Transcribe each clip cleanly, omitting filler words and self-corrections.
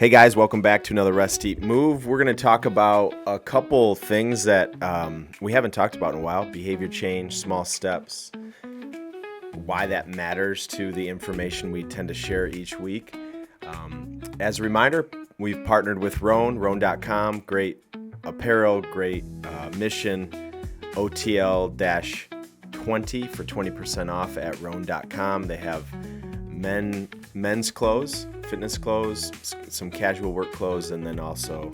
Hey guys, welcome back to another Rest, Eat, Move. We're going to talk about a couple things that we haven't talked about in a while. Behavior change, small steps, why that matters to the information we tend to share each week. As a reminder, we've partnered with Roan.com. Great apparel, great mission, OTL-20 for 20% off at Roan.com. They have men's clothes, fitness clothes, some casual work clothes, and then also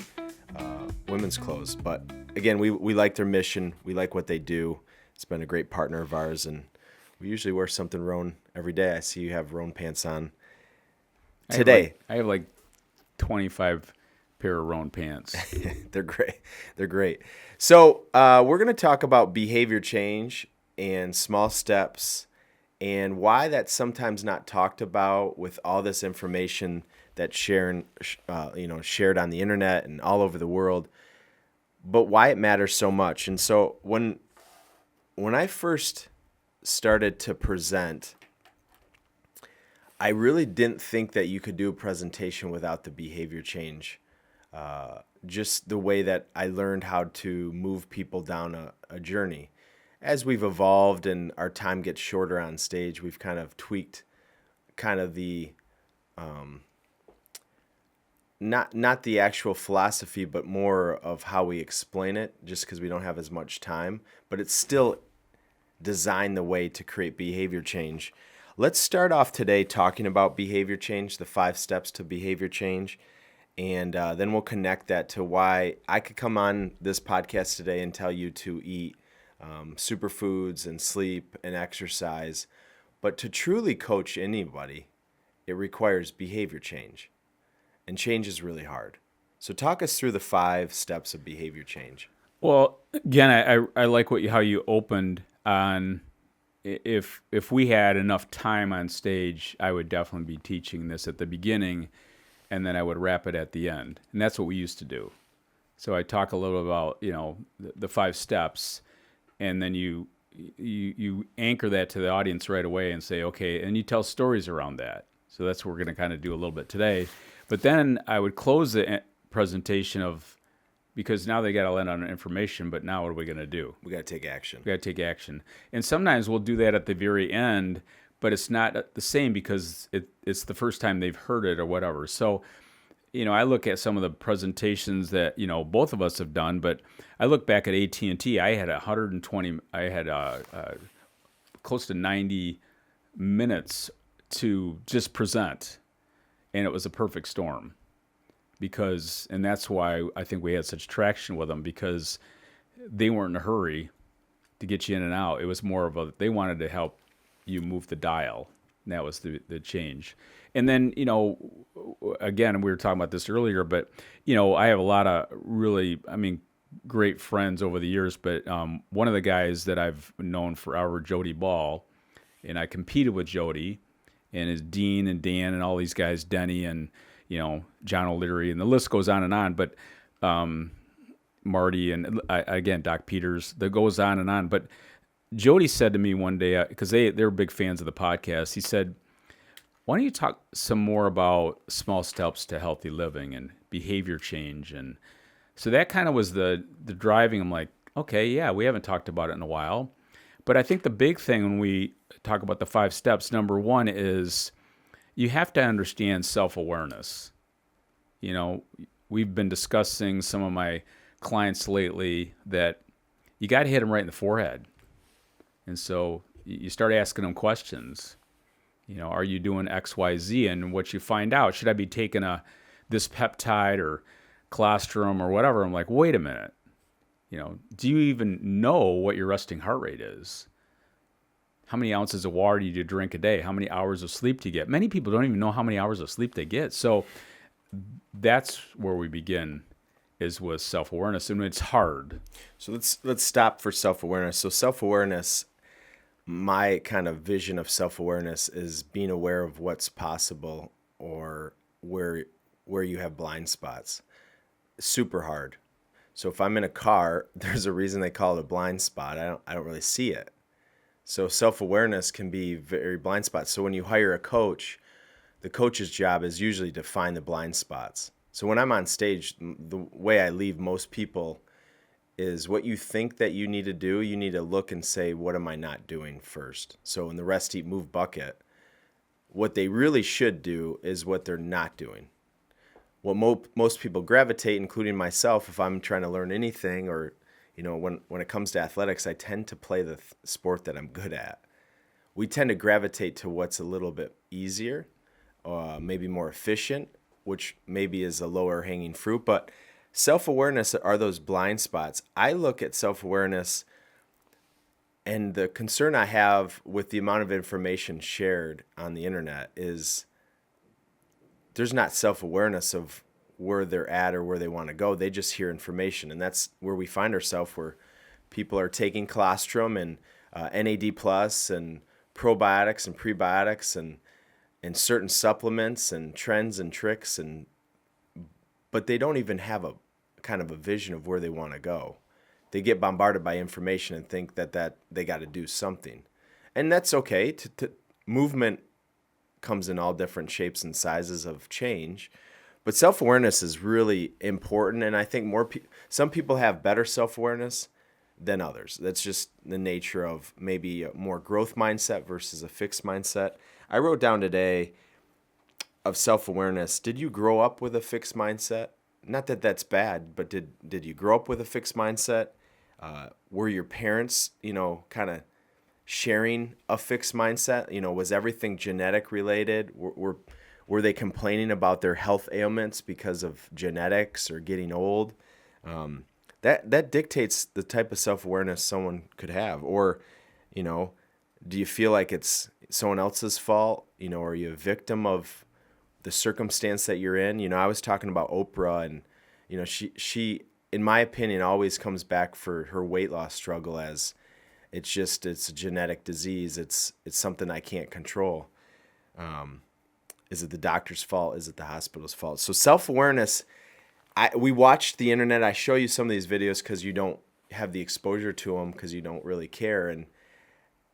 women's clothes. But again, we like their mission. We like what they do. It's been a great partner of ours, and we usually wear something Roan every day. I see you have Roan pants on today. I have like 25 pair of Roan pants. They're great. They're great. So we're going to talk about behavior change and small steps and why that's sometimes not talked about with all this information that's shared on the internet and all over the world, but why it matters so much. And so when I first started to present, I really didn't think that you could do a presentation without the behavior change. Just the way that I learned how to move people down a journey. As we've evolved and our time gets shorter on stage, we've kind of tweaked kind of the not the actual philosophy, but more of how we explain it, just because we don't have as much time. But it's still designed the way to create behavior change. Let's start off today talking about behavior change, the 5 steps to behavior change. And then we'll connect that to why I could come on this podcast today and tell you to eat superfoods and sleep and exercise. But to truly coach anybody, it requires behavior change. And change is really hard. So talk us through the 5 steps of behavior change. Well, again, I like how you opened on if we had enough time on stage, I would definitely be teaching this at the beginning, and then I would wrap it at the end. And that's what we used to do. So I talk a little about, the 5 steps, and then you anchor that to the audience right away and say, okay, and you tell stories around that. So that's what we're going to kind of do a little bit today. But then I would close the presentation because now they got to land on information, but now what are we going to do? We got to take action. We got to take action. And sometimes we'll do that at the very end, but it's not the same because it's the first time they've heard it or whatever. So, I look at some of the presentations that, both of us have done, but I look back at AT&T. I had close to 90 minutes to just present, and it was a perfect storm and that's why I think we had such traction with them, because they weren't in a hurry to get you in and out. It was more of they wanted to help you move the dial. And that was the change. And then, again, we were talking about this earlier, but, I have a lot of really, great friends over the years, but one of the guys that I've known forever, Jody Ball, and I competed with Jody, and his Dean and Dan and all these guys, Denny and, John O'Leary, and the list goes on and on, but Marty and, again, Doc Peters, that goes on and on. But Jody said to me one day, because they're big fans of the podcast, he said, why don't you talk some more about small steps to healthy living and behavior change? And so that kind of was the driving. I'm like, okay, yeah, we haven't talked about it in a while. But I think the big thing when we talk about the 5 steps, number 1 is you have to understand self-awareness. We've been discussing some of my clients lately that you got to hit them right in the forehead. And so you start asking them questions. Are you doing X, Y, Z? And what you find out, should I be taking this peptide or colostrum or whatever? I'm like, wait a minute. Do you even know what your resting heart rate is? How many ounces of water do you drink a day? How many hours of sleep do you get? Many people don't even know how many hours of sleep they get. So that's where we begin, is with self-awareness, and it's hard. So let's stop for self-awareness. So self-awareness, my kind of vision of self-awareness is being aware of what's possible or where you have blind spots. Super hard. So if I'm in a car, there's a reason they call it a blind spot. I don't really see it. So self-awareness can be very blind spots. So when you hire a coach, the coach's job is usually to find the blind spots. So when I'm on stage, the way I leave most people is what you think that you need to do, you need to look and say, what am I not doing first? So in the rest, eat, move bucket, what they really should do is what they're not doing. What most people gravitate, including myself, if I'm trying to learn anything, or when it comes to athletics, I tend to play the sport that I'm good at. We tend to gravitate to what's a little bit easier, maybe more efficient, which maybe is a lower hanging fruit. But self-awareness are those blind spots. I look at self-awareness, and the concern I have with the amount of information shared on the internet is there's not self-awareness of where they're at or where they want to go. They just hear information, and that's where we find ourselves, where people are taking colostrum and NAD plus and probiotics and prebiotics and certain supplements and trends and tricks, but they don't even have a kind of a vision of where they want to go. They get bombarded by information and think that they got to do something, and that's okay. Movement comes in all different shapes and sizes of change, but self-awareness is really important. And I think some people have better self-awareness than others. That's just the nature of maybe a more growth mindset versus a fixed mindset. I wrote down today of self-awareness. Did you grow up with a fixed mindset? Not that that's bad, but did you grow up with a fixed mindset? Were your parents, kind of sharing a fixed mindset? Was everything genetic related? Were they complaining about their health ailments because of genetics or getting old? That dictates the type of self-awareness someone could have. Or, do you feel like it's someone else's fault? Are you a victim of the circumstance that you're in? I was talking about Oprah, and, she, in my opinion, always comes back for her weight loss struggle as it's a genetic disease. It's something I can't control. Is it the doctor's fault? Is it the hospital's fault? So self-awareness, we watched the internet. I show you some of these videos because you don't have the exposure to them because you don't really care.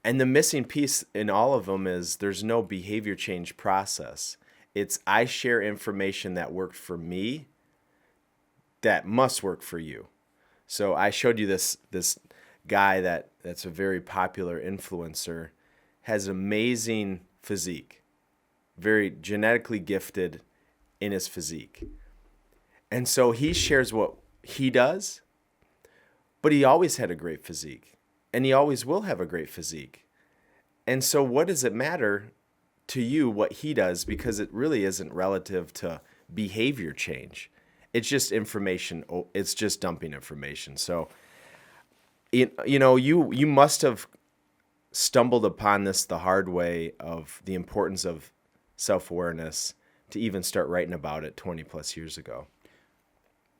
And the missing piece in all of them is there's no behavior change process. It's I share information that worked for me that must work for you. So I showed you this guy that's a very popular influencer, has amazing physique, very genetically gifted in his physique. And so he shares what he does, but he always had a great physique, and he always will have a great physique. And so what does it matter to you what he does? Because it really isn't relative to behavior change. It's just information. It's just dumping information. So, you must have stumbled upon this the hard way of the importance of self-awareness to even start writing about it 20 plus years ago.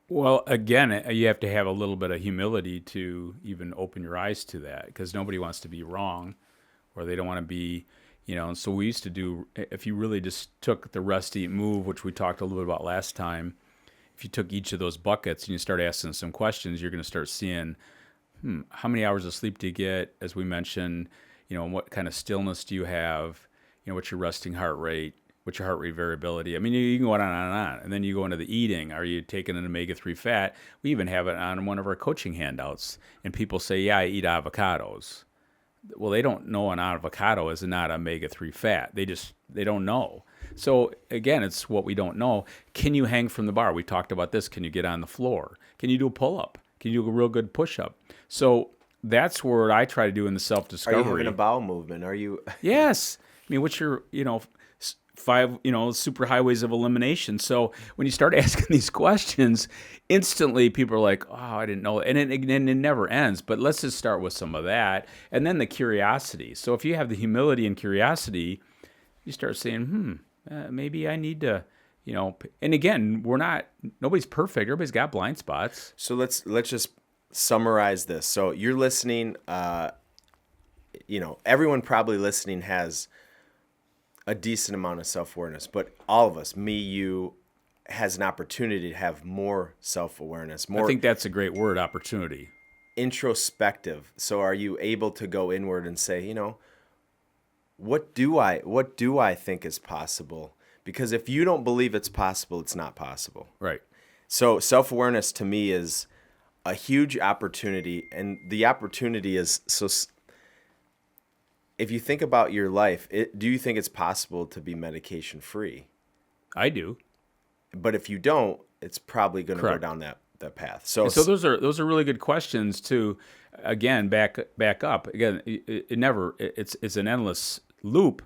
Well, again, you have to have a little bit of humility to even open your eyes to that, because nobody wants to be wrong, or they don't want to be, and so we used to do, if you really just took the rest, eat, move, which we talked a little bit about last time, if you took each of those buckets and you start asking some questions, you're going to start seeing, how many hours of sleep do you get? As we mentioned, what kind of stillness do you have? What's your resting heart rate? What's your heart rate variability? I mean, you can go on and on and on. And then you go into the eating. Are you taking an omega-3 fat? We even have it on one of our coaching handouts. And people say, yeah, I eat avocados. Well, they don't know an avocado is not omega-3 fat. They don't know. So again, it's what we don't know. Can you hang from the bar? We talked about this. Can you get on the floor? Can you do a pull-up? Can you do a real good push-up? So that's where I try to do in the self-discovery. Are you having a bowel movement? Are you? Yes. I mean, what's your, 5, super highways of elimination. So when you start asking these questions, instantly people are like, oh, I didn't know. And it never ends. But let's just start with some of that. And then the curiosity. So if you have the humility and curiosity, you start saying, maybe I need to, and again, nobody's perfect. Everybody's got blind spots. So let's just summarize this. So you're listening, everyone probably listening has a decent amount of self-awareness, but all of us, me, you, has an opportunity to have more self-awareness, more. I think that's a great word, opportunity. Introspective. So are you able to go inward and say, what do I think is possible? Because if you don't believe it's possible, it's not possible. Right. So self-awareness to me is a huge opportunity, and the opportunity is if you think about your life, do you think it's possible to be medication free? I do. But if you don't, it's probably going to go Correct. down that path. So And so those are really good questions too. Again, back up. Again, it's an endless loop,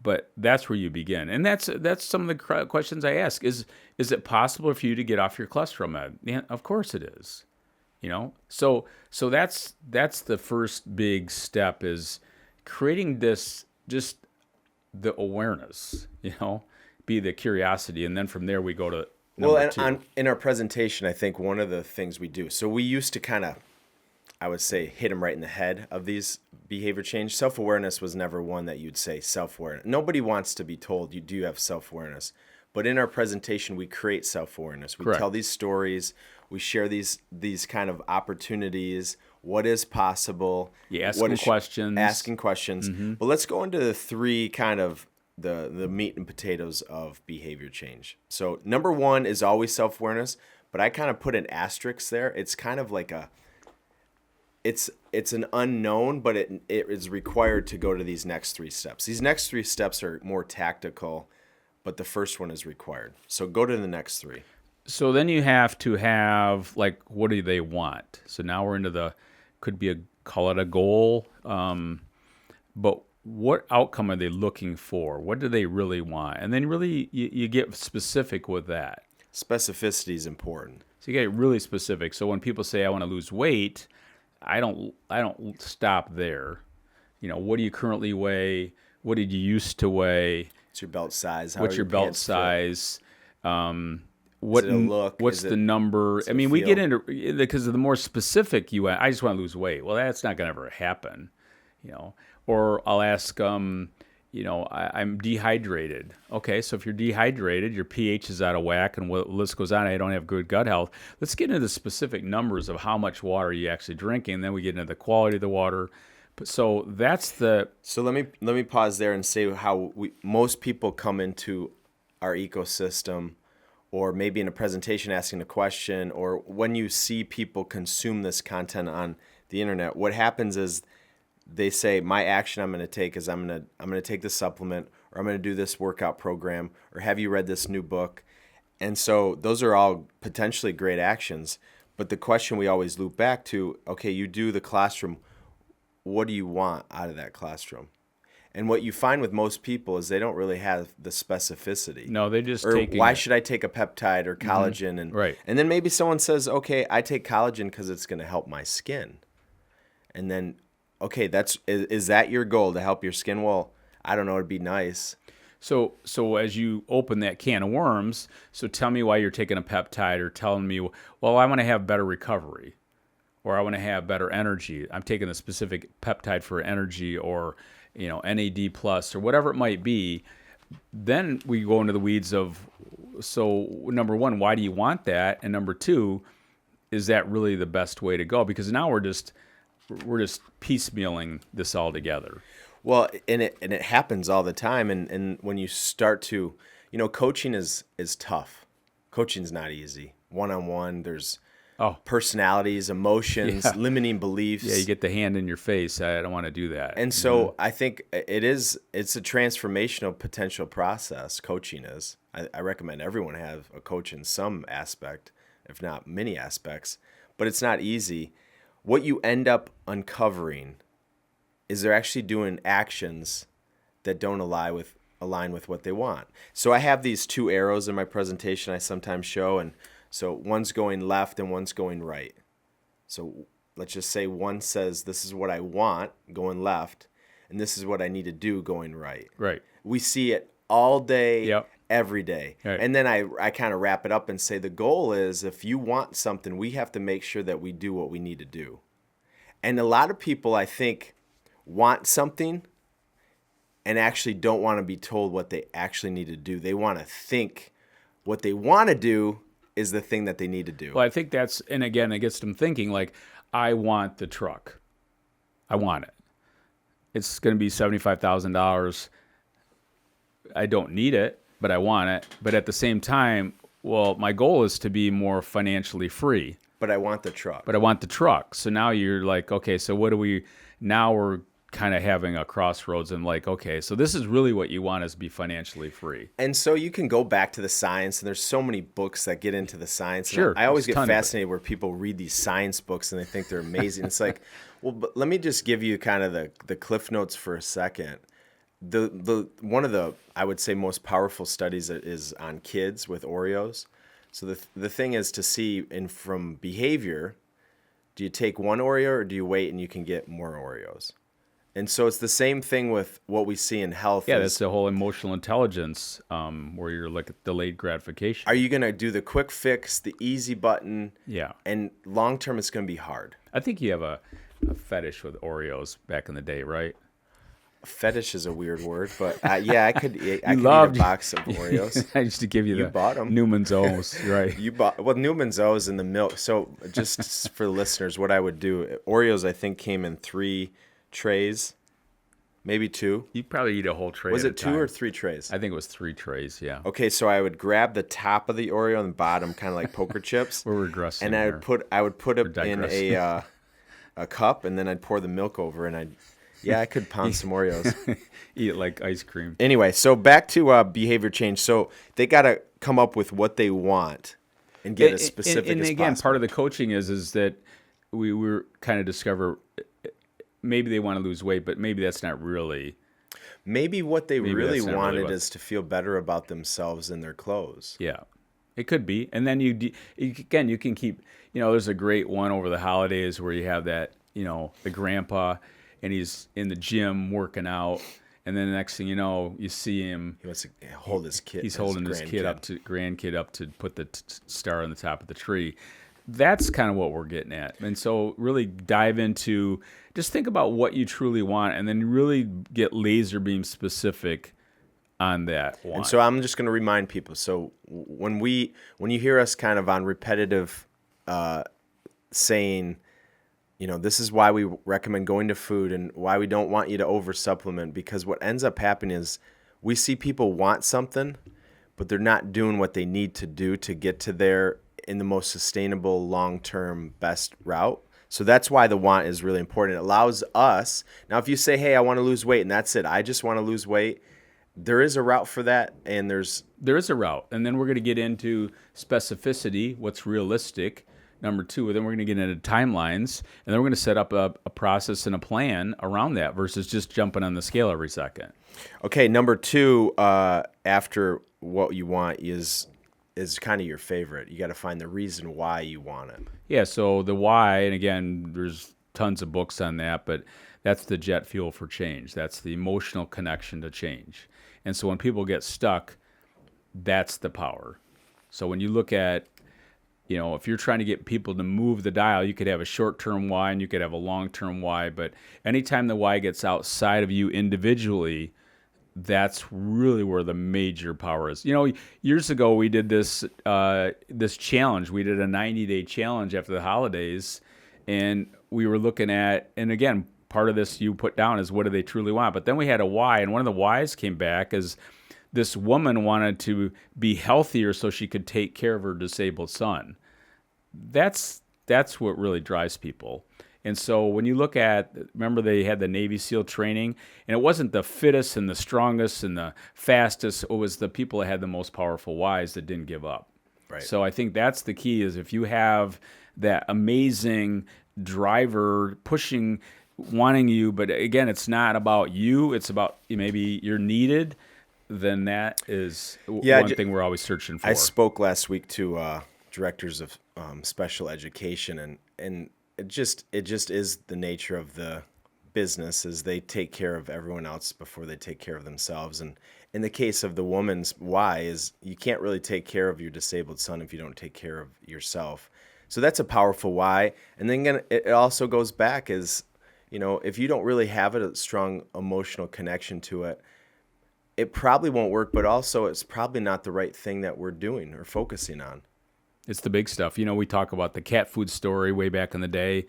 but that's where you begin. And that's some of the questions I ask. Is it possible for you to get off your cholesterol med? Yeah, of course it is. So that's the first big step, is creating this, just the awareness, be the curiosity, and then from there we go to number two. In our presentation, I think one of the things we do, so we used to kind of, I would say, hit them right in the head of these behavior change. Self-awareness was never one that you'd say self-awareness. Nobody wants to be told you do have self-awareness. But in our presentation, we create self-awareness. We Correct. tell these stories. We share these kind of opportunities. What is possible? You ask them questions. Asking questions. Mm-hmm. But let's go into the three kind of the meat and potatoes of behavior change. So number one is always self-awareness, but I kind of put an asterisk there. It's kind of like it's an unknown, but it is required to go to these next three steps. These next three steps are more tactical, but the first one is required. So go to the next three. So then you have to have, like, what do they want? So now we're into call it a goal, but what outcome are they looking for? What do they really want? And then really you get specific with that. Specificity is important. So you get really specific. So when people say, I want to lose weight, I don't stop there. What do you currently weigh? What did you used to weigh? What's your belt size? What's your belt size? What Is it a look? What's the number? I mean, we feel? get into, because of the more specific you. I just want to lose weight. Well, that's not going to ever happen, Or I'll ask, I'm dehydrated. Okay, so if you're dehydrated, your pH is out of whack, and the list goes on. I don't have good gut health. Let's get into the specific numbers of how much water are you actually drinking. And then we get into the quality of the water. So that's the. So let me pause there and say how most people come into our ecosystem, or maybe in a presentation asking a question, or when you see people consume this content on the internet, what happens is they say, my action I'm going to take is I'm going to take this supplement, or I'm going to do this workout program, or have you read this new book? And so those are all potentially great actions. But the question we always loop back to, okay, you do the colostrum. What do you want out of that colostrum? And what you find with most people is they don't really have the specificity. No, they just take. Or why should I take a peptide or collagen? And right. And then maybe someone says, okay, I take collagen because it's going to help my skin. And then, okay, is that your goal, to help your skin? Well, I don't know. It'd be nice. So as you open that can of worms, so tell me why you're taking a peptide, or telling me, well, I want to have better recovery, or I want to have better energy. I'm taking a specific peptide for energy, or NAD plus, or whatever it might be. Then we go into the weeds of, so number one, why do you want that? And number two, is that really the best way to go? Because now we're just piecemealing this all together. Well, and it happens all the time. And when you start to, coaching is tough. Coaching's not easy. One-on-one, there's personalities, emotions, limiting beliefs. Yeah, you get the hand in your face. I don't want to do that. And so I think it's a transformational potential process. Coaching is. I recommend everyone have a coach in some aspect, if not many aspects, but it's not easy. What you end up uncovering is they're actually doing actions that don't align with what they want. So I have these two arrows in my presentation I sometimes show, and so one's going left and one's going right. So let's just say one says, this is what I want, going left, and this is what I need to do, going right. Right. We see it all day, Yep. every day. Right. And then I kind of wrap it up and say the goal is, if you want something, we have to make sure that we do what we need to do. And a lot of people, I think, want something and actually don't want to be told what they actually need to do. They want to think what they want to do is the thing that they need to do. Well, I think and again, it gets them thinking, like, I want the truck. I want it. It's going to be $75,000. I don't need it. but I want it. But at the same time, well, my goal is to be more financially free, But I want the truck. but I want the truck. So now you're like, okay, so what do we, now we're kind of having a crossroads and like, okay, so this is really what you want is be financially free. And so you can go back to the science, and there's so many books that get into the science. And Sure, I always there's get a ton of it. fascinated where people read these science books and they think they're amazing. It's like, well, but let me just give you kind of the cliff notes for a second. The one of the, I would say, most powerful studies is on kids with Oreos. So the thing is to see from behavior, do you take one Oreo or do you wait and you can get more Oreos? And so it's the same thing with what we see in health. Yeah, that's the whole emotional intelligence where you're like delayed gratification. Are you going to do the quick fix, the easy button? Yeah. And long term, it's going to be hard. I think you have a fetish with Oreos back in the day, right? Fetish is a weird word, but yeah, I could eat a box of Oreos. I used to give you, You the bought 'em. Newman's O's, right? You bought, well, Newman's O's in the milk. So just for the listeners, what I would do, Oreos I think came in 3 trays, maybe 2. You probably eat a whole tray. Was at it a 2 or time. 3 trays? I think it was 3 trays. Yeah. Okay, so I would grab the top of the Oreo and the bottom, kind of like poker chips. We're regressing. And I would put it in digressing. a cup, and then I'd pour the milk over, and I could pound some Oreos. Eat it like ice cream. Anyway, so back to behavior change. So they got to come up with what they want and get as specific and as again, possible. part of the coaching is that we were kind of discover maybe they want to lose weight, but maybe that's not really. Maybe what they really that's not really wanted what- is to feel better about themselves in their clothes. Yeah, it could be. And then you can keep. There's a great one over the holidays where you have that. The grandpa, and he's in the gym working out. And then the next thing you know, you see him. He wants to hold his kid. He's holding his grandkid up to put the star on the top of the tree. That's kind of what we're getting at. And so really dive into, just think about what you truly want, and then really get laser beam specific on that want. And so I'm just going to remind people. So when you hear us kind of on repetitive saying, this is why we recommend going to food and why we don't want you to over supplement, because what ends up happening is we see people want something, but they're not doing what they need to do to get to there in the most sustainable, long-term, best route. So that's why the want is really important. It allows us, now if you say, hey, I want to lose weight and that's it, I just want to lose weight, there is a route for that, and there is a route. And then we're going to get into specificity, what's realistic. Number 2, then we're going to get into timelines, and then we're going to set up a process and a plan around that versus just jumping on the scale every second. Okay, number 2, after what you want is kind of your favorite. You got to find the reason why you want it. Yeah, so the why, and again, there's tons of books on that, but that's the jet fuel for change. That's the emotional connection to change. And so when people get stuck, that's the power. So when you look at, if you're trying to get people to move the dial, you could have a short-term why and you could have a long-term why. But anytime the why gets outside of you individually, that's really where the major power is. Years ago we did this challenge. We did a 90-day challenge after the holidays, and we were looking at, and again, part of this you put down is what do they truly want. But then we had a why, and one of the whys came back is this woman wanted to be healthier so she could take care of her disabled son. That's what really drives people. And so when you look at, remember they had the Navy SEAL training, and it wasn't the fittest and the strongest and the fastest, it was the people that had the most powerful whys that didn't give up. Right. So I think that's the key, is if you have that amazing driver pushing, wanting you, but again, it's not about you, it's about maybe you're needed, then that is one thing we're always searching for. I spoke last week to directors of special education, and it just is the nature of the business, is they take care of everyone else before they take care of themselves. And in the case of the woman's why is you can't really take care of your disabled son if you don't take care of yourself. So that's a powerful why. And then again, it also goes back is, if you don't really have a strong emotional connection to it, it probably won't work, but also it's probably not the right thing that we're doing or focusing on. It's the big stuff. We talk about the cat food story way back in the day.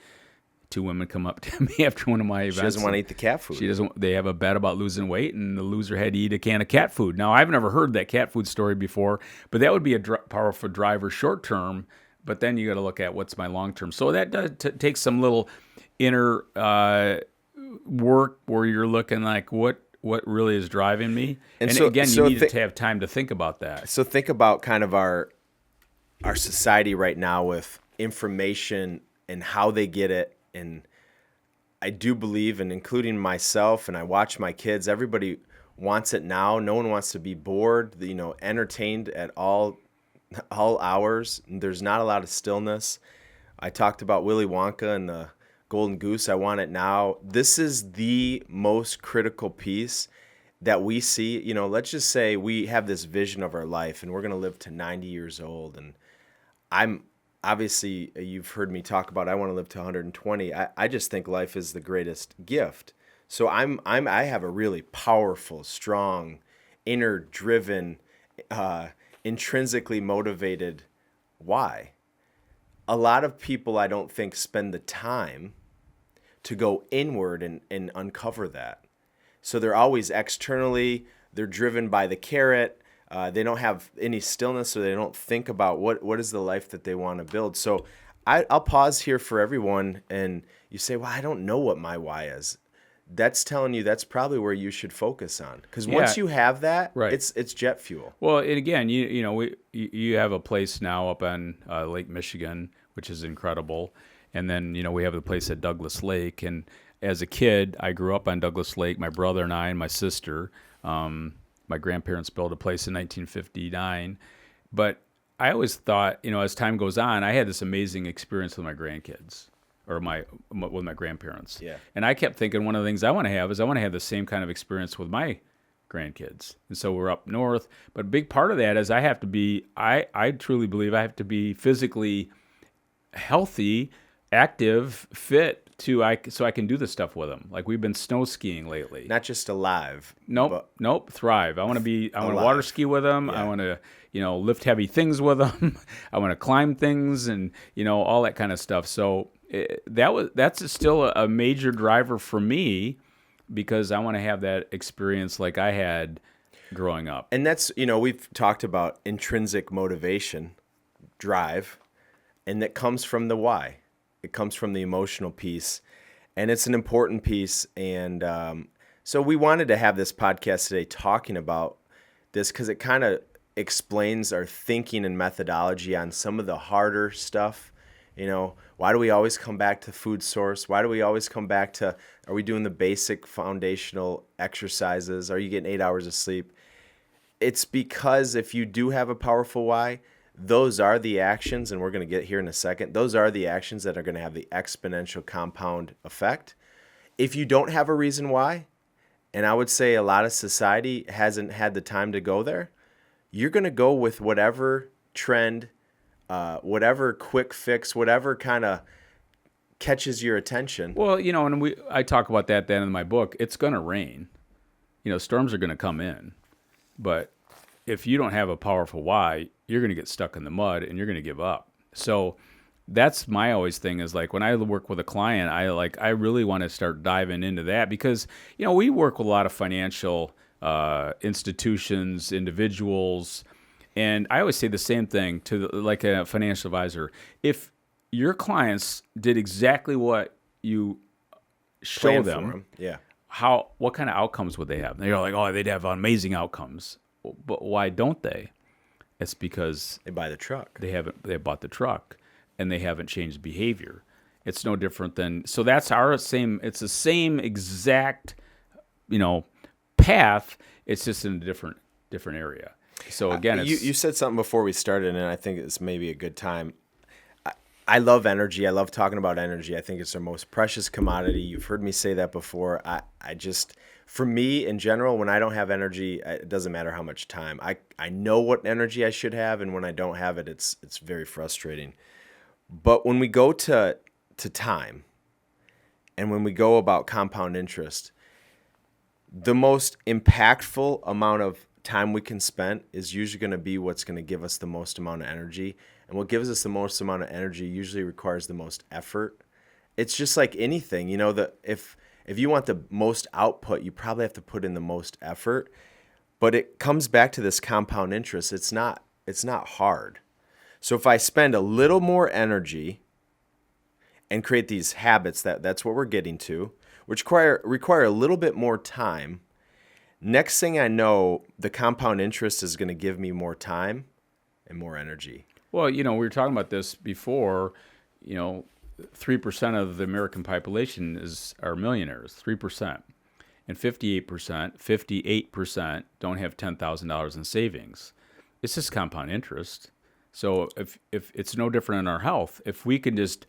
2 women come up to me after one of my events. She doesn't want to eat the cat food. She doesn't. They have a bet about losing weight, and the loser had to eat a can of cat food. Now, I've never heard that cat food story before, but that would be a powerful driver short term. But then you got to look at what's my long term. So that does take some little inner work where you're looking like what really is driving me. And so, again, you need to have time to think about that. So think about kind of our society right now with information and how they get it. And I do believe, and including myself, and I watch my kids, everybody wants it now. No one wants to be bored, entertained at all hours. There's not a lot of stillness. I talked about Willy Wonka and the Golden Goose. I want it now. This is the most critical piece that we see. Let's just say we have this vision of our life and we're going to live to 90 years old. And I'm obviously, you've heard me talk about, I want to live to 120. I just think life is the greatest gift. So I have a really powerful, strong, inner driven, intrinsically motivated why. A lot of people, I don't think, spend the time to go inward and uncover that. So they're always externally, they're driven by the carrot. They don't have any stillness, so they don't think about what is the life that they want to build. So I'll pause here for everyone, and you say, well, I don't know what my why is. That's telling you that's probably where you should focus on, because once you have that, right, it's jet fuel. Well, and again, you have a place now up on Lake Michigan, which is incredible, and then we have the place at Douglas Lake. And as a kid, I grew up on Douglas Lake. My brother and I and my sister. My grandparents built a place in 1959, but I always thought, as time goes on, I had this amazing experience with my grandkids. Or with my grandparents. Yeah. And I kept thinking one of the things I want to have is I want to have the same kind of experience with my grandkids. And so we're up north. But a big part of that is I truly believe I have to be physically healthy, active, fit so I can do this stuff with them. Like we've been snow skiing lately. Not just alive. Nope. Thrive. I want to water ski with them. Yeah. I want to, lift heavy things with them. I want to climb things and, all that kind of stuff. So that's still a major driver for me, because I want to have that experience like I had growing up. And that's, we've talked about intrinsic motivation, drive, and that comes from the why. It comes from the emotional piece, and it's an important piece. And so we wanted to have this podcast today talking about this because it kind of explains our thinking and methodology on some of the harder stuff. Why do we always come back to food source? Why do we always come back to, are we doing the basic foundational exercises? Are you getting 8 hours of sleep? It's because if you do have a powerful why, those are the actions, and we're going to get here in a second, those are the actions that are going to have the exponential compound effect. If you don't have a reason why, and I would say a lot of society hasn't had the time to go there, you're going to go with whatever trend, whatever quick fix, whatever kind of catches your attention. Well, and I talk about that then in my book. It's going to rain. Storms are going to come in. But if you don't have a powerful why, you're going to get stuck in the mud and you're going to give up. So that's my always thing is like when I work with a client, I really want to start diving into that because, we work with a lot of financial institutions, individuals, and I always say the same thing to like a financial advisor. If your clients did exactly what you show them, yeah, what kind of outcomes would they have? They're like, oh, they'd have amazing outcomes. But why don't they? It's because they buy the truck. They bought the truck and they haven't changed behavior. It's no different than, so that's it's the same exact, path. It's just in a different area. So again, you said something before we started, and I think it's maybe a good time. I love energy. I love talking about energy. I think it's our most precious commodity. You've heard me say that before. I just, for me in general, when I don't have energy, it doesn't matter how much time. I know what energy I should have, and when I don't have it, it's very frustrating. But when we go to time, and when we go about compound interest, the most impactful amount of time we can spend is usually going to be what's going to give us the most amount of energy. And what gives us the most amount of energy usually requires the most effort it's just like anything, that if you want the most output, you probably have to put in the most effort. But it comes back to this compound interest. It's not hard. So if I spend a little more energy and create these habits, that's what we're getting to, which require a little bit more time. Next thing I know, the compound interest is going to give me more time and more energy. Well, we were talking about this before. 3% of the American population are millionaires. 3%. And 58% don't have $10,000 in savings. It's just compound interest. So if it's no different in our health, if we can just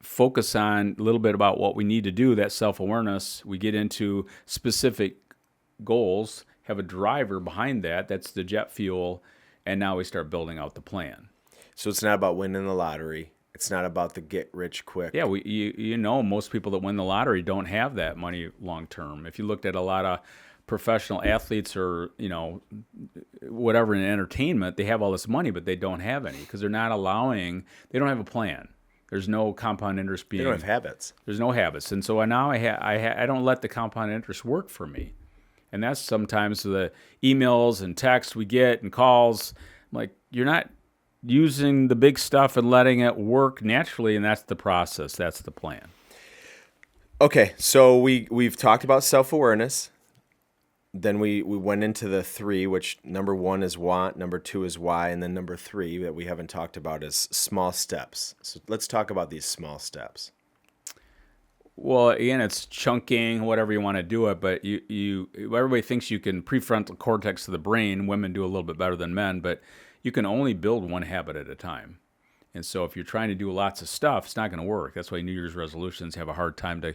focus on a little bit about what we need to do, that self-awareness, we get into specific goals, have a driver behind that, that's the jet fuel, and now we start building out the plan. So it's not about winning the lottery. It's not about the get rich quick. Yeah, most people that win the lottery don't have that money long term. If you looked at a lot of professional athletes or, whatever in entertainment, they have all this money, but they don't have any because they don't have a plan. There's no compound interest They don't have habits. There's no habits. And so now I don't let the compound interest work for me. And that's sometimes the emails and texts we get and calls. I'm like, you're not using the big stuff and letting it work naturally, and that's the process. That's the plan. Okay, so we've talked about self-awareness. Then we went into the three, which number 1 is want, number 2 is why, and then number 3 that we haven't talked about is small steps. So let's talk about these small steps. Well, again, it's chunking, whatever you want to do it, but everybody thinks you can prefrontal cortex of the brain. Women do a little bit better than men, but you can only build one habit at a time. And so if you're trying to do lots of stuff, it's not going to work. That's why New Year's resolutions have a hard time to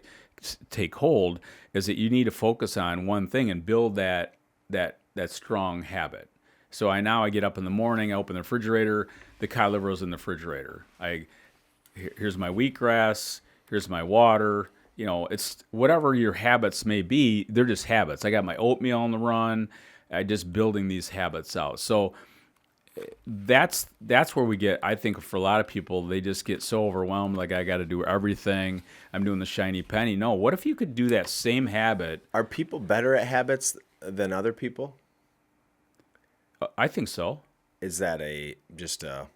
take hold, is that you need to focus on one thing and build that strong habit. So I get up in the morning, I open the refrigerator, the cod liver is in the refrigerator. Here's my wheatgrass, here's my water. It's whatever your habits may be, they're just habits. I got my oatmeal on the run. I just building these habits out. So that's where we get, I think for a lot of people, they just get so overwhelmed, like I got to do everything. I'm doing the shiny penny. No, what if you could do that same habit? Are people better at habits than other people? I think so. Is that just a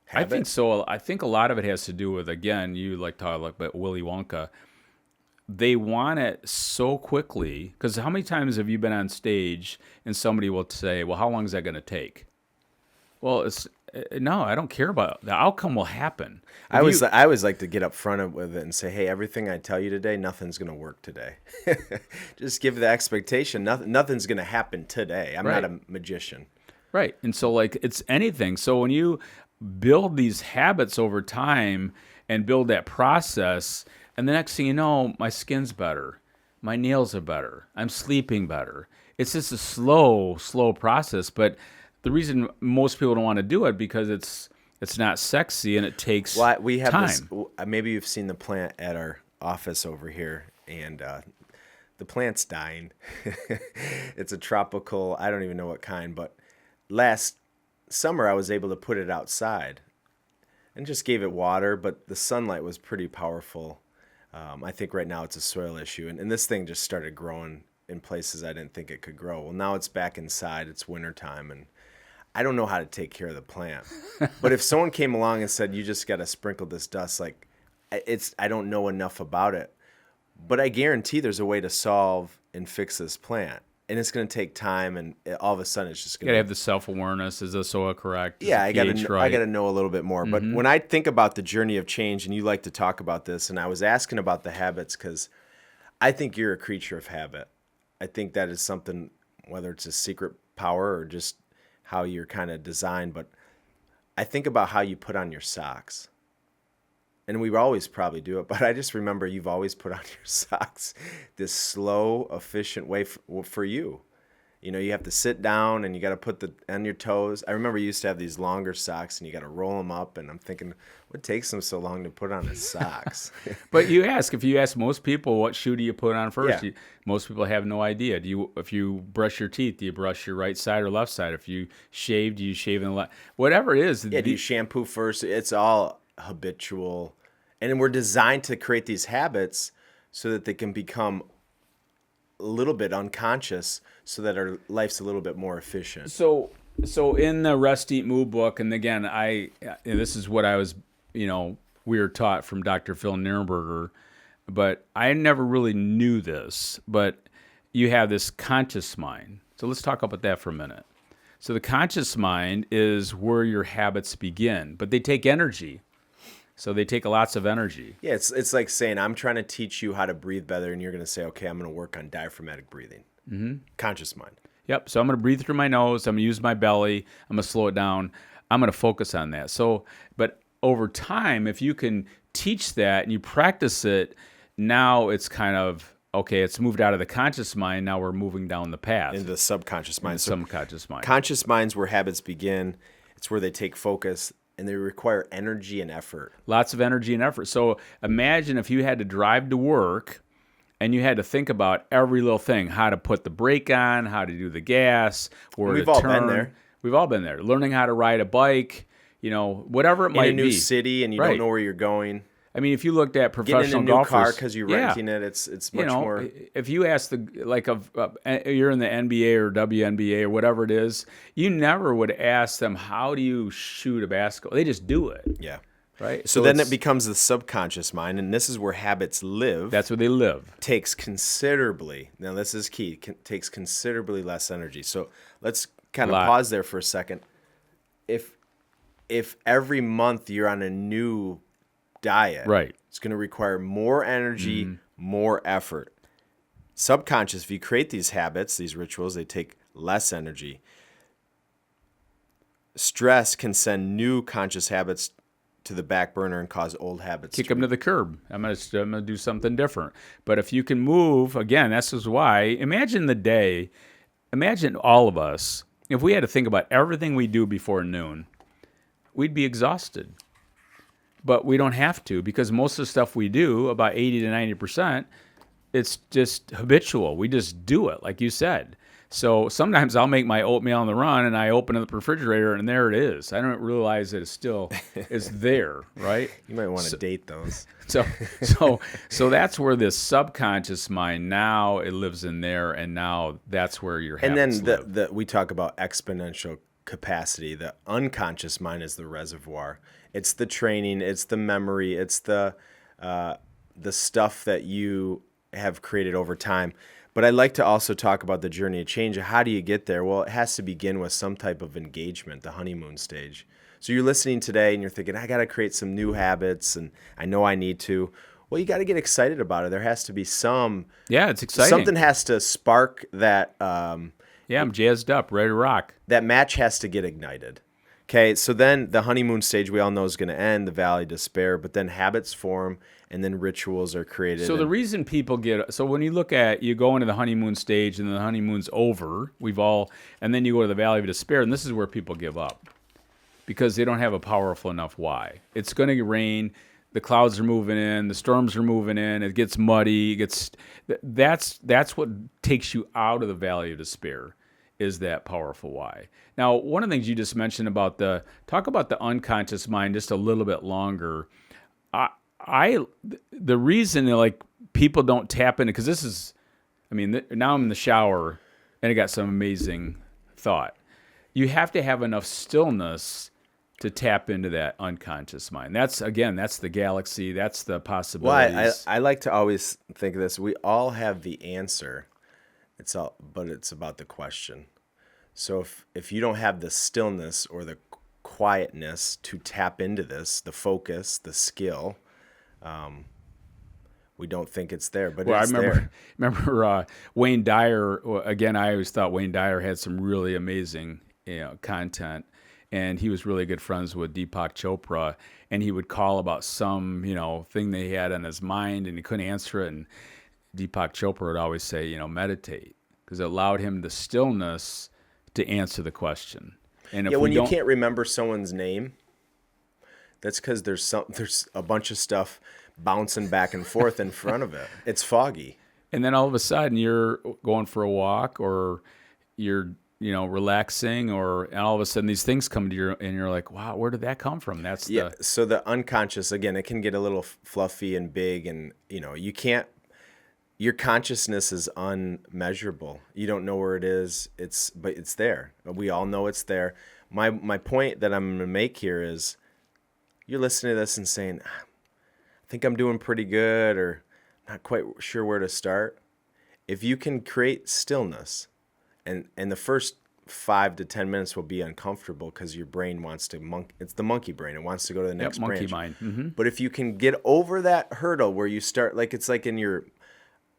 habit? I think so. I think a lot of it has to do with, again, you like talk about Willy Wonka. They want it so quickly, because how many times have you been on stage and somebody will say, well, how long is that going to take? Well, no, I don't care about it. The outcome will happen. I always like to get up front with it and say, hey, everything I tell you today, nothing's going to work today. Just give the expectation. Nothing's going to happen today. I'm not a magician. Right. And so it's anything. So when you build these habits over time and build that process, and the next thing you know, my skin's better. My nails are better. I'm sleeping better. It's just a slow process, but the reason most people don't want to do it because it's not sexy and it takes we have time. Maybe you've seen the plant at our office over here, and the plant's dying. It's a tropical, I don't even know what kind, but last summer I was able to put it outside and just gave it water, but the sunlight was pretty powerful. I think right now it's a soil issue, and this thing just started growing in places I didn't think it could grow. Well, now it's back inside. It's wintertime, and I don't know how to take care of the plant. But if someone came along and said, you just got to sprinkle this dust, I don't know enough about it. But I guarantee there's a way to solve and fix this plant. And it's going to take time, and all of a sudden it's just going to... You got to have the self-awareness. Is the soil correct? Yeah, I got to know a little bit more. Mm-hmm. But when I think about the journey of change, and you like to talk about this, and I was asking about the habits because I think you're a creature of habit. I think that is something, whether it's a secret power or just how you're kind of designed, but I think about how you put on your socks. And we always probably do it, but I just remember you've always put on your socks this slow, efficient way for you. You have to sit down and you got to put on your toes. I remember you used to have these longer socks and you got to roll them up, and I'm thinking, what takes them so long to put on his socks? But if you ask most people, what shoe do you put on first? Yeah. Most people have no idea. If you brush your teeth, do you brush your right side or left side? If you shave, do you shave in the left? Whatever it is. Yeah, do you shampoo first? It's all habitual. And we're designed to create these habits so that they can become a little bit unconscious so that our life's a little bit more efficient. So in the Rest Eat Move book, and again, this is what I was, we were taught from Dr. Phil Nierenberger, but I never really knew this. But you have this conscious mind. So let's talk about that for a minute. So the conscious mind is where your habits begin, but they take energy. So they take lots of energy. Yeah, it's like saying, I'm trying to teach you how to breathe better, and you're going to say, okay, I'm going to work on diaphragmatic breathing. Conscious mind. Yep. So I'm going to breathe through my nose. I'm going to use my belly. I'm going to slow it down. I'm going to focus on that. So, but over time, if you can teach that and you practice it, now it's kind of, okay, it's moved out of the conscious mind. Now we're moving down the path. In the subconscious mind. Subconscious mind. Conscious mind's where habits begin. It's where they take focus, and they require energy and effort. Lots of energy and effort. So imagine if you had to drive to work and you had to think about every little thing, how to put the brake on, how to do the gas, where We've to all turn. been there. We've all been there. Learning how to ride a bike, whatever it might be. In a new city, and you don't know where you're going. I mean, if you looked at Getting professional in a new golfers, car because you're renting it, it's much more. If you ask you're in the NBA or WNBA or whatever it is, you never would ask them, how do you shoot a basketball? They just do it. Yeah. Right. So then it becomes the subconscious mind, and this is where habits live. That's where they live. Takes considerably. Now this is key. Takes considerably less energy. So let's kind of pause there for a second. If every month you're on a new diet, right, it's going to require more energy, more effort. Subconscious, if you create these habits, these rituals, they take less energy. Stress can send new conscious habits to the back burner and cause old habits. Kick them to the curb. I'm gonna do something different. But if you can move, again, this is why. Imagine all of us, if we had to think about everything we do before noon, we'd be exhausted. But we don't have to, because most of the stuff we do, about 80 to 90%, it's just habitual. We just do it, like you said. So sometimes I'll make my oatmeal on the run, and I open up the refrigerator, and there it is. I don't realize that it's still is there, right? You might want to date those. So that's where this subconscious mind, now it lives in there, and now that's where your habits live. And then we talk about exponential capacity. The unconscious mind is the reservoir. It's the training, it's the memory, it's the stuff that you have created over time. But I'd like to also talk about the journey of change. How do you get there? Well, it has to begin with some type of engagement, the honeymoon stage. So you're listening today and you're thinking, I got to create some new habits, and I know I need to. Well, you got to get excited about it. There has to be some. Yeah, it's exciting. Something has to spark that. Yeah, I'm jazzed up, ready to rock. That match has to get ignited. Okay, so then the honeymoon stage we all know is going to end, the valley of despair, but then habits form, and then rituals are created. So the reason people when you look at, you go into the honeymoon stage and the honeymoon's over, and then you go to the valley of despair, and this is where people give up because they don't have a powerful enough why. It's going to rain, the clouds are moving in, the storms are moving in, it gets muddy, that's what takes you out of the valley of despair. Is that powerful why. Now, one of the things you just mentioned about talk about the unconscious mind just a little bit longer. The reason people don't tap into, because now I'm in the shower and I got some amazing thought. You have to have enough stillness to tap into that unconscious mind. That's the galaxy. That's the possibilities. Well, I like to always think of this. We all have the answer. But it's about the question. So if you don't have the stillness or the quietness to tap into this, the focus, the skill, we don't think it's there. But it's there. Remember Wayne Dyer. Again, I always thought Wayne Dyer had some really amazing content, and he was really good friends with Deepak Chopra, and he would call about some thing that he had on his mind, and he couldn't answer it, and Deepak Chopra would always say, meditate, because it allowed him the stillness to answer the question. And if when you can't remember someone's name, that's because there's a bunch of stuff bouncing back and forth in front of it. It's foggy. And then all of a sudden you're going for a walk, or you're relaxing, and all of a sudden these things come to you, and you're like, wow, where did that come from? Yeah. So the unconscious, again, it can get a little fluffy and big, and you can't. Your consciousness is unmeasurable. You don't know where it is. But it's there. We all know it's there. My point that I'm going to make here is, you're listening to this and saying, I think I'm doing pretty good, or not quite sure where to start. If you can create stillness, and the first 5 to 10 minutes will be uncomfortable because your brain wants to it's the monkey brain. It wants to go to the next monkey branch. mind. Mm-hmm. But if you can get over that hurdle where you start, like it's like in your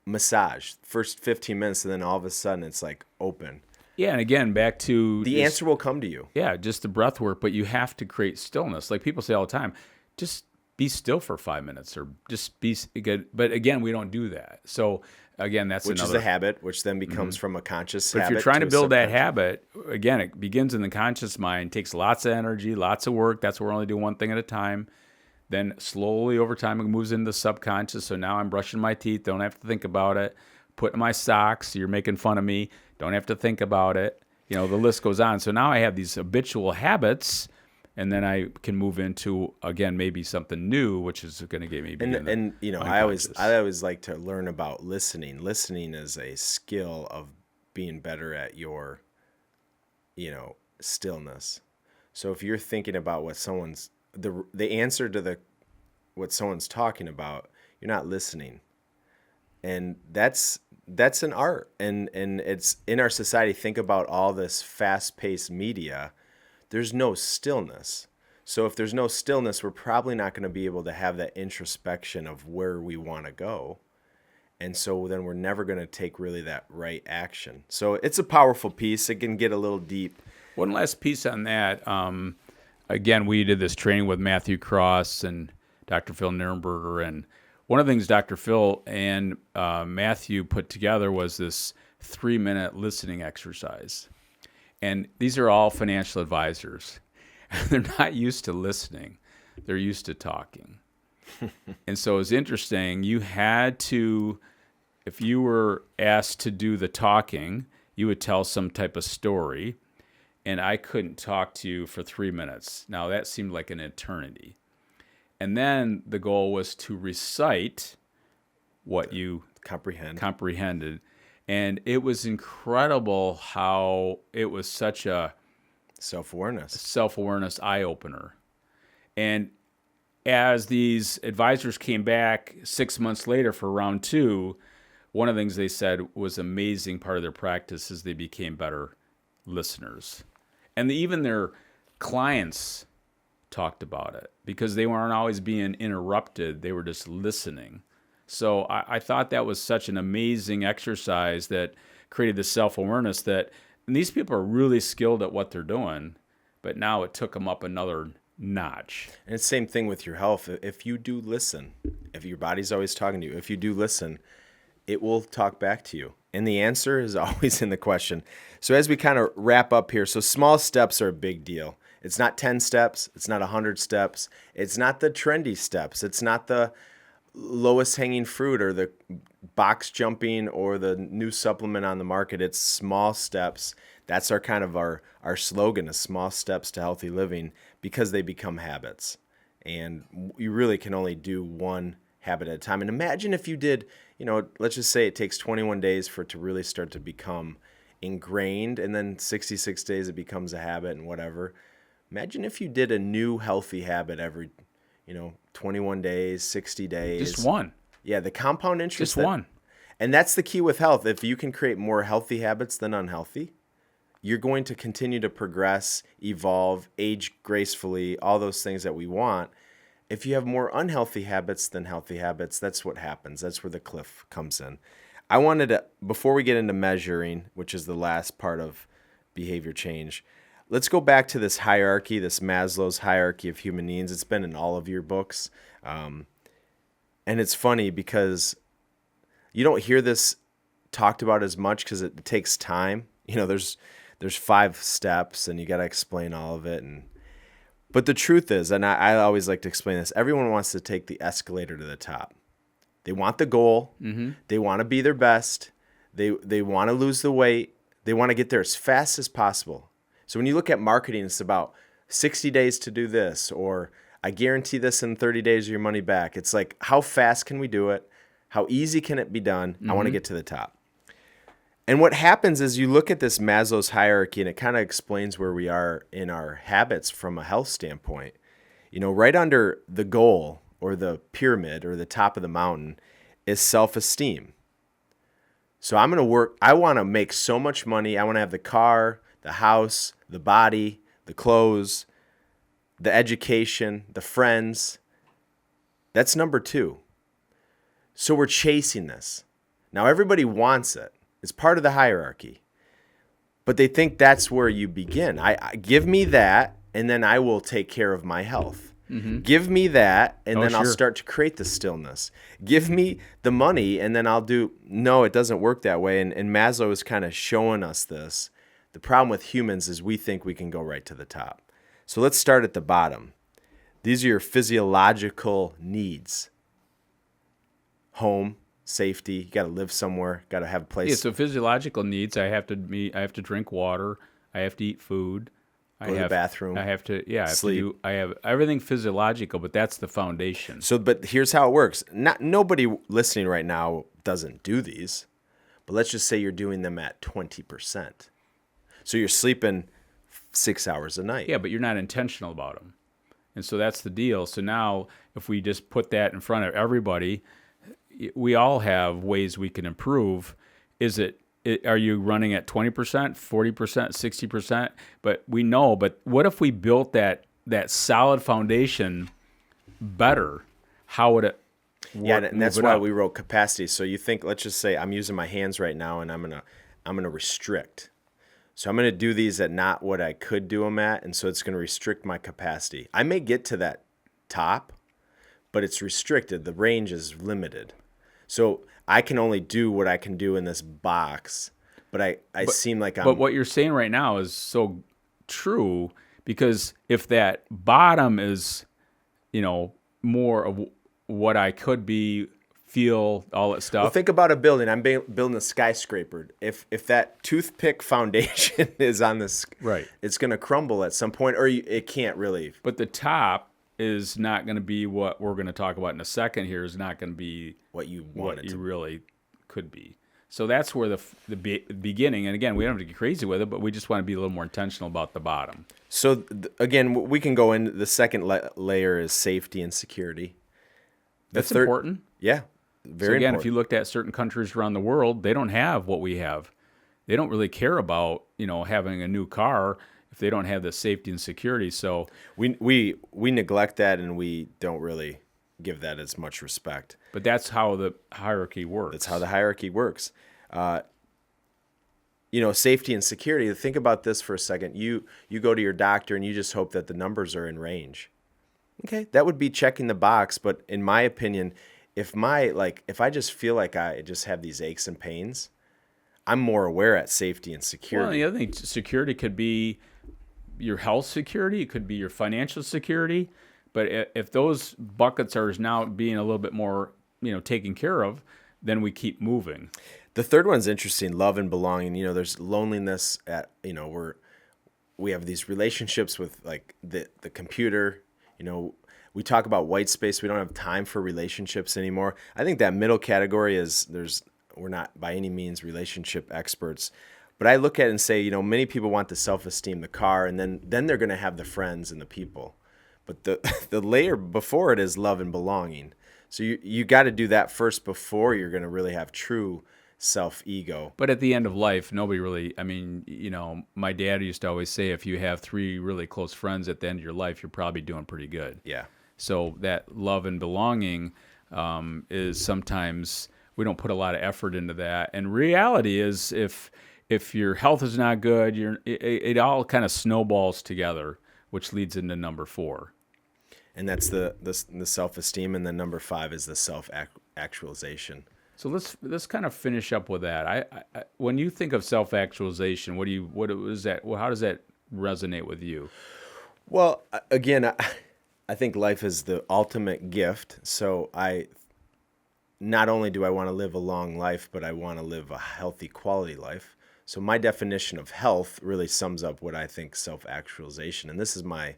massage, first 15 minutes, and then all of a sudden it's like open. Yeah, and again, back to the answer will come to you. Yeah, just the breath work, but you have to create stillness. Like people say all the time, just be still for 5 minutes, or just be good. But again, we don't do that. So again, which is a habit, which then becomes from a conscious habit. But if you're trying to build that habit, again, it begins in the conscious mind, takes lots of energy, lots of work. That's why we're only doing one thing at a time. Then slowly over time, it moves into the subconscious. So now I'm brushing my teeth, don't have to think about it. Putting my socks, you're making fun of me, don't have to think about it. The list goes on. So now I have these habitual habits, and then I can move into, again, maybe something new, which is going to get me. And I always like to learn about listening. Listening is a skill of being better at your, stillness. So if you're thinking about what someone's the answer to what someone's talking about, you're not listening, and that's an art. And it's in our society. Think about all this fast-paced media. There's no stillness. So if there's no stillness, we're probably not going to be able to have that introspection of where we want to go. And so then we're never going to take really that right action. So it's a powerful piece. It can get a little deep. One last piece on that. Again, we did this training with Matthew Cross and Dr. Phil Nirenberger. And one of the things Dr. Phil and Matthew put together was this 3-minute listening exercise. And these are all financial advisors. They're not used to listening. They're used to talking. And so it's interesting. You had to, if you were asked to do the talking, you would tell some type of story. And I couldn't talk to you for 3 minutes. Now, that seemed like an eternity. And then the goal was to recite what you comprehended. And it was incredible how it was such a self-awareness eye-opener. And as these advisors came back 6 months later for round 2, one of the things they said was amazing part of their practice is they became better listeners. And even their clients talked about it because they weren't always being interrupted. They were just listening. So I thought that was such an amazing exercise that created the self-awareness that and these people are really skilled at what they're doing, but now it took them up another notch. And it's the same thing with your health. If you do listen, if your body's always talking to you, if you do listen, it will talk back to you. And the answer is always in the question. So as we kind of wrap up here, so small steps are a big deal. It's not 10 steps. It's not 100 steps. It's not the trendy steps. It's not the lowest hanging fruit or the box jumping or the new supplement on the market. It's small steps. That's our kind of our slogan is small steps to healthy living because they become habits. And you really can only do one habit at a time. And imagine if you did, let's just say it takes 21 days for it to really start to become ingrained, and then 66 days it becomes a habit and whatever. Imagine if you did a new healthy habit every, 21 days, 60 days. Just one. Yeah, the compound interest. Just one. And that's the key with health. If you can create more healthy habits than unhealthy, you're going to continue to progress, evolve, age gracefully, all those things that we want. If you have more unhealthy habits than healthy habits, that's what happens. That's where the cliff comes in. I wanted to, before we get into measuring, which is the last part of behavior change, let's go back to this hierarchy, this Maslow's hierarchy of human needs. It's been in all of your books. And it's funny because you don't hear this talked about as much because it takes time. There's 5 steps and you got to explain all of it. But the truth is, and I always like to explain this, everyone wants to take the escalator to the top. They want the goal. Mm-hmm. They want to be their best. They want to lose the weight. They want to get there as fast as possible. So when you look at marketing, it's about 60 days to do this, or I guarantee this in 30 days or your money back. It's like, how fast can we do it? How easy can it be done? I want to get to the top. And what happens is you look at this Maslow's hierarchy, and it kind of explains where we are in our habits from a health standpoint. Right under the goal or the pyramid or the top of the mountain is self-esteem. So I'm going to work. I want to make so much money. I want to have the car, the house, the body, the clothes, the education, the friends. That's number 2. So we're chasing this. Now everybody wants it. It's part of the hierarchy. But they think that's where you begin. I give me that, and then I will take care of my health. Give me that, and then I'll start to create the stillness. Give me the money, and then I'll do. No, it doesn't work that way. And Maslow is kind of showing us this. The problem with humans is we think we can go right to the top. So let's start at the bottom. These are your physiological needs. Home, safety, you got to live somewhere, got to have a place. Yeah, so physiological needs, I have to drink water, I have to eat food. Go to the bathroom. I have to, sleep. I have everything physiological, but that's the foundation. So, but here's how it works. Nobody listening right now doesn't do these, but let's just say you're doing them at 20%. So you're sleeping 6 hours a night. Yeah, but you're not intentional about them. And so that's the deal. So now if we just put that in front of everybody, we all have ways we can improve. Are you running at 20%, 40%, 60%? But what if we built that solid foundation better? How would it work? Yeah, and that's why we wrote capacity. So you think, let's just say I'm using my hands right now, and I'm gonna restrict. So I'm gonna do these at not what I could do them at, and so it's gonna restrict my capacity. I may get to that top, but it's restricted. The range is limited. So I can only do what I can do in this box, but I seem like I'm... But what you're saying right now is so true, because if that bottom is, more of what I could be, feel, all that stuff. Well, think about a building. I'm building a skyscraper. If that toothpick foundation is on this, right, it's going to crumble at some point, or it can't really. But the top is not going to be what we're going to talk about in a second here, is not going to be what you want what you really could be. So that's where the beginning, and again, we don't have to get crazy with it, but we just want to be a little more intentional about the bottom. So again, we can go in, the second layer is safety and security. That's important. Yeah, very important. If you looked at certain countries around the world, they don't have what we have. They don't really care about, having a new car if they don't have the safety and security. So we neglect that, and we don't really give that as much respect. But that's how the hierarchy works. That's how the hierarchy works. Safety and security. Think about this for a second. You go to your doctor and you just hope that the numbers are in range. Okay, that would be checking the box. But in my opinion, if I just feel like I just have these aches and pains, I'm more aware at safety and security. Well, the other thing, security could be your health security. It could be your financial security. But if those buckets are now being a little bit more, taken care of, then we keep moving. The third one's interesting, love and belonging. There's loneliness we have these relationships with like the computer. We talk about white space. We don't have time for relationships anymore. I think that middle category we're not by any means relationship experts. But I look at it and say, many people want the self-esteem, the car, and then they're going to have the friends and the people. But the layer before it is love and belonging. So you got to do that first before you're going to really have true self-ego. But at the end of life, nobody really, my dad used to always say, if you have 3 really close friends at the end of your life, you're probably doing pretty good. Yeah. So that love and belonging is sometimes we don't put a lot of effort into that. And reality is if your health is not good, it all kind of snowballs together, which leads into number 4. And that's the self-esteem, and then number 5 is the self-actualization. So let's kind of finish up with that. I when you think of self-actualization, what is that? Well, how does that resonate with you? Well, again, I think life is the ultimate gift. So not only do I want to live a long life, but I want to live a healthy quality life. So my definition of health really sums up what I think self-actualization, and this is my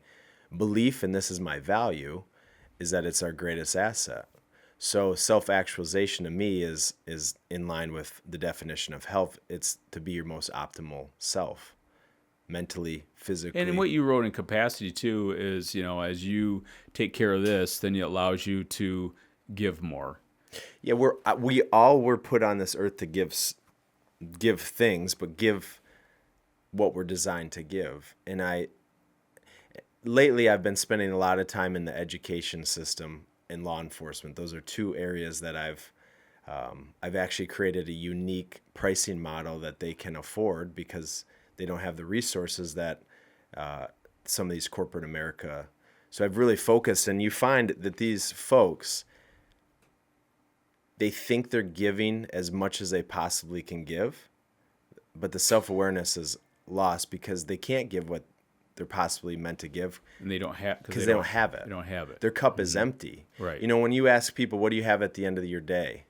belief and this is my value, is that it's our greatest asset. So self-actualization to me is in line with the definition of health. It's to be your most optimal self, mentally, And physically. what you wrote in capacity too is, as you take care of this, then it allows you to give more. Yeah, we all were put on this earth to give things, but give what we're designed to give. And lately I've been spending a lot of time in the education system and law enforcement. Those are two areas that I've actually created a unique pricing model that they can afford because they don't have the resources that some of these corporate America. So I've really focused, and you find that these folks, they think they're giving as much as they possibly can give, but the self-awareness is lost because they can't give what they're possibly meant to give And they don't have because they don't have it. They don't have it. Their cup is empty. Right. When you ask people, what do you have at the end of your day?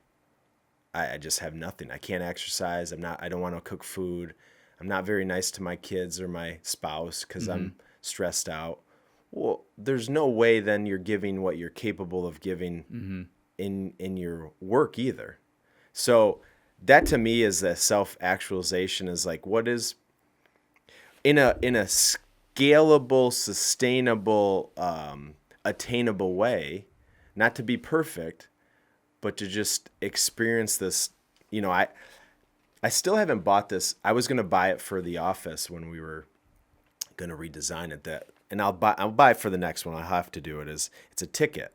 I just have nothing. I can't exercise. I don't want to cook food. I'm not very nice to my kids or my spouse because I'm stressed out. Well, there's no way then you're giving what you're capable of giving in your work either. So that to me is the self-actualization, is like, what is in a scalable, sustainable, attainable way, not to be perfect, but to just experience this. I still haven't bought this. I was going to buy it for the office when we were going to redesign it. And I'll buy it for the next one. I'll have to do it. It's a ticket,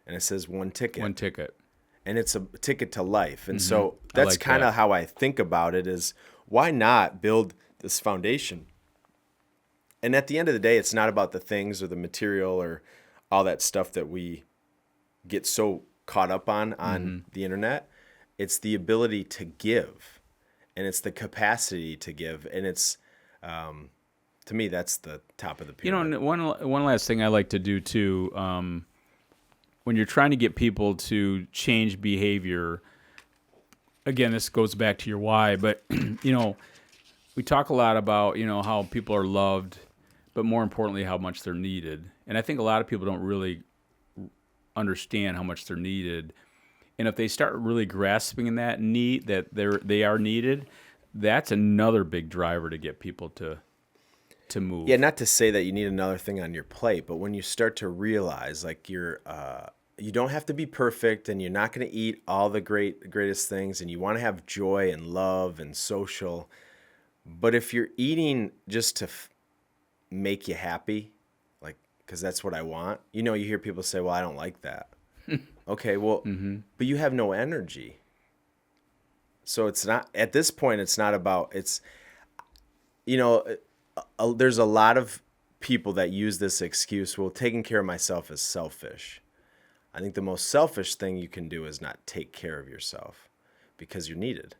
and it says one ticket. One ticket. And it's a ticket to life. And so I that's like kind that. of how I think about it, is why not build this foundation? And at the end of the day, it's not about the things or the material or all that stuff that we get so caught up on the internet. It's the ability to give, and it's the capacity to give. And it's, to me, that's the top of the pyramid. And one last thing I like to do too, when you're trying to get people to change behavior, again, this goes back to your why, but we talk a lot about, how people are loved, but more importantly, how much they're needed. And I think a lot of people don't really understand how much they're needed. And if they start really grasping that need, that they are needed, that's another big driver to get people to move. Yeah, not to say that you need another thing on your plate, but when you start to realize, like, you don't have to be perfect, and you're not going to eat all the greatest things, and you want to have joy and love and social. But if you're eating just to make you happy, like, because that's what I want, you hear people say, well, I don't like that. Okay, well, but you have no energy. So it's not, at this point, it's not about, there's a lot of people that use this excuse, well, taking care of myself is selfish. I think the most selfish thing you can do is not take care of yourself because you're needed.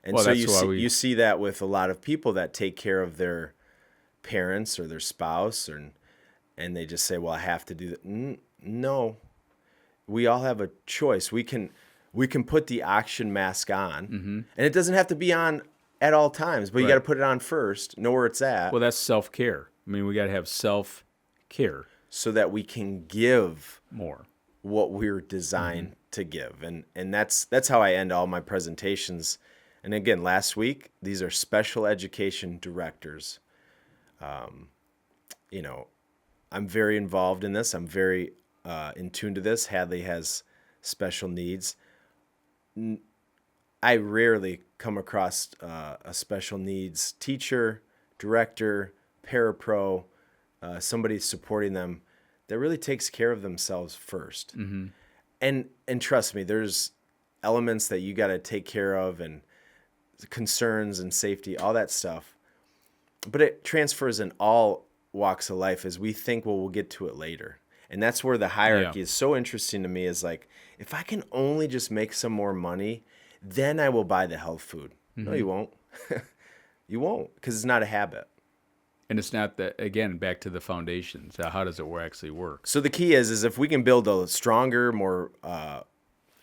And Well, so that's why you see that with a lot of people that take care of their parents or their spouse, and they just say, well, I have to do that. No, we all have a choice. We can put the oxygen mask on, and it doesn't have to be on at all times, but you got to put it on first, know where it's at. Well, that's self-care. I mean, we got to have self-care so that we can give more. What we're designed to give. And that's how I end all my presentations. And again, last week, these are special education directors. I'm very involved in this. I'm very in tune to this. Hadley has special needs. I rarely come across a special needs teacher, director, parapro, somebody supporting them that really takes care of themselves first. And trust me, there's elements that you got to take care of, and concerns and safety, all that stuff. But it transfers in all walks of life, as we think, well, we'll get to it later. And that's where the hierarchy is so interesting to me, is like, if I can only just make some more money, then I will buy the health food. No, you won't. You won't, because it's not a habit. And it's not that, again, back to the foundation. So how does it actually work? So the key is if we can build a stronger, more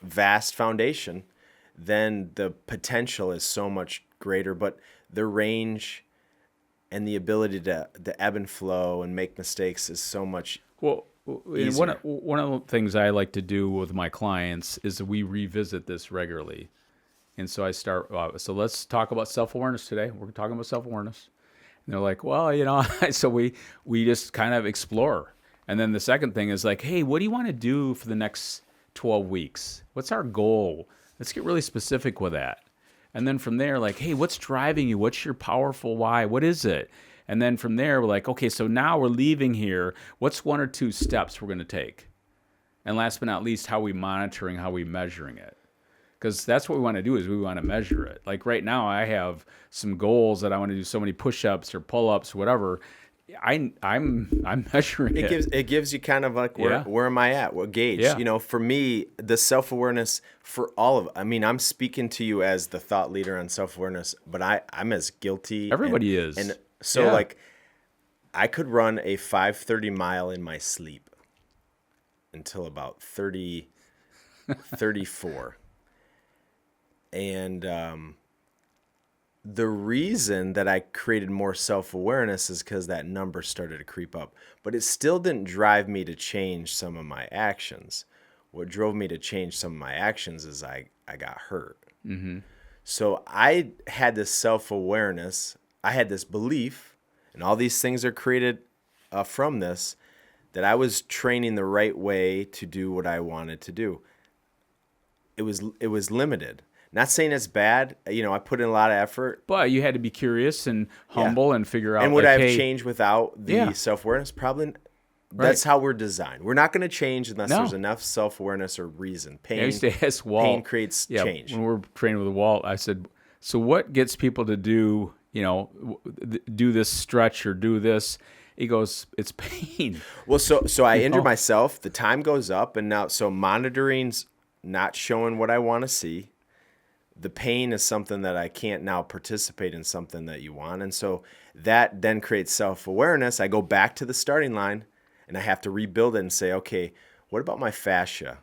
vast foundation, then the potential is so much greater. But the range and the ability to the ebb and flow and make mistakes is so much Well, and easier. one of the things I like to do with my clients is we revisit this regularly. And so I start, so let's talk about self-awareness today. We're talking about self-awareness. And they're like, well, so we just kind of explore. And then the second thing is like, hey, what do you want to do for the next 12 weeks? What's our goal? Let's get really specific with that. And then from there, like, hey, what's driving you? What's your powerful why? What is it? And then from there, we're like, okay, so now we're leaving here. What's one or two steps we're going to take? And last but not least, how are we monitoring, how are we measuring it? Because that's what we want to do is we want to measure it. Like right now, I have some goals that I want to do so many push-ups or pull-ups, whatever. I'm measuring it. It gives you kind of like where am I at? What gauge? Yeah. You know, for me, the self-awareness for all of I mean, I'm speaking to you as the thought leader on self-awareness, but I'm as guilty. Everybody is. And so Yeah. like I could run a 5:30 mile in my sleep until about 34. And the reason that I created more self-awareness is because that number started to creep up. But it still didn't drive me to change some of my actions. What drove me to change some of my actions is I got hurt. So I had this self-awareness. I had this belief, and all these things are created from this, that I was training the right way to do what I wanted to do. It was limited. Not saying it's bad. You know, I put in a lot of effort. But you had to be curious and humble and figure out. And would like, I have hey, changed without the Yeah. self-awareness? Probably. That's how we're designed. We're not going to change unless No. there's enough self-awareness or reason. I used to ask Walt. Pain creates change. When we were training with Walt, I said, so what gets people to do, do this stretch or do this? He goes, it's pain. Well, so I injure myself. The time goes up, and now so monitoring's not showing what I want to see. The pain is something that I can't now participate in something that you want. And so that then creates self-awareness. I go back to the starting line and I have to rebuild it and say, okay, what about my fascia?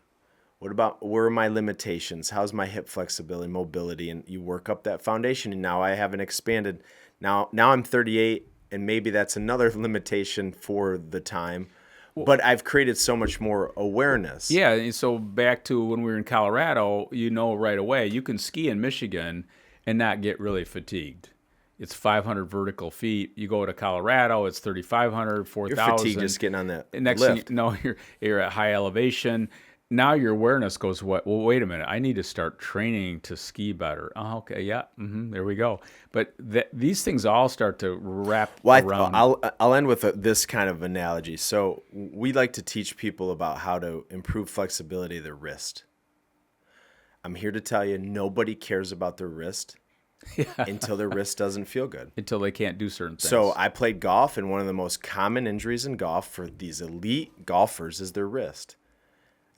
Where are my limitations? How's my hip flexibility, mobility? And you work up that foundation. And now I have an expanded, now I'm 38 and maybe that's another limitation for the time. But I've created so much more awareness. Yeah, and so back to when we were in Colorado, right away, you can ski in Michigan and not get really fatigued. It's 500 vertical feet. You go to Colorado, it's 3,500, 4,000. You're fatigued just getting on that Next lift. thing you know, you're at high elevation. Now your awareness goes, what? Well, wait a minute. I need to start training to ski better. Oh, okay, yeah, there we go. But these things all start to wrap around. I'll end with this kind of analogy. So we like to teach people about how to improve flexibility of their wrist. I'm here to tell you, nobody cares about their wrist until their wrist doesn't feel good. Until they can't do certain things. So I played golf, and one of the most common injuries in golf for these elite golfers is their wrist.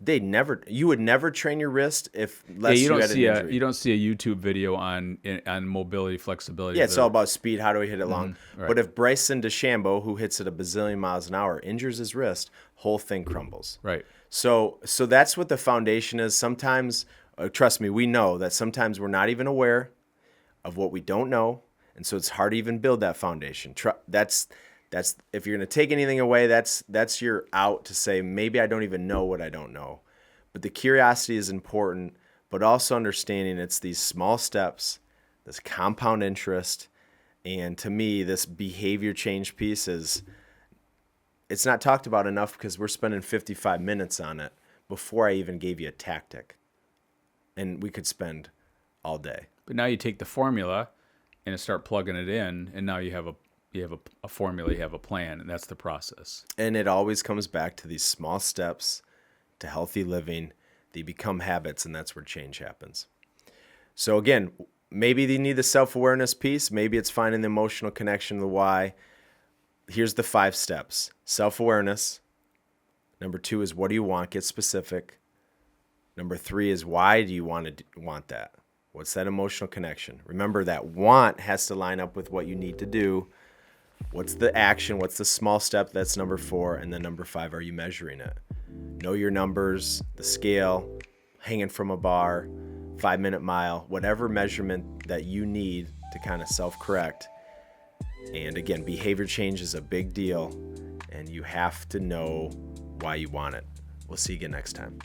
You would never train your wrist unless you had an injury. You don't see a YouTube video on mobility, flexibility. Yeah, it's all about speed. How do we hit it long? Right. But if Bryson DeChambeau, who hits it a bazillion miles an hour, injures his wrist, whole thing crumbles. Right. So that's what the foundation is. Sometimes, trust me, we know that sometimes we're not even aware of what we don't know, and so it's hard to even build that foundation. That's if you're going to take anything away, that's your out to say maybe I don't even know what I don't know. But the curiosity is important, but also understanding it's these small steps, this compound interest, and to me this behavior change piece it's not talked about enough because we're spending 55 minutes on it before I even gave you a tactic. And we could spend all day. But now you take the formula and start plugging it in, and now you have a formula, you have a plan, and that's the process. And it always comes back to these small steps to healthy living. They become habits, and that's where change happens. So again, maybe they need the self-awareness piece. Maybe it's finding the emotional connection to the why. Here's the 5 steps. Self-awareness. Number 2 is what do you want? Get specific. Number 3 is why do you want that? What's that emotional connection? Remember that want has to line up with what you need to do. What's the action? What's the small step? That's number 4. And then number 5, are you measuring it? Know your numbers, the scale, hanging from a bar, 5-minute mile, whatever measurement that you need to kind of self-correct. And again, behavior change is a big deal, and you have to know why you want it. We'll see you again next time.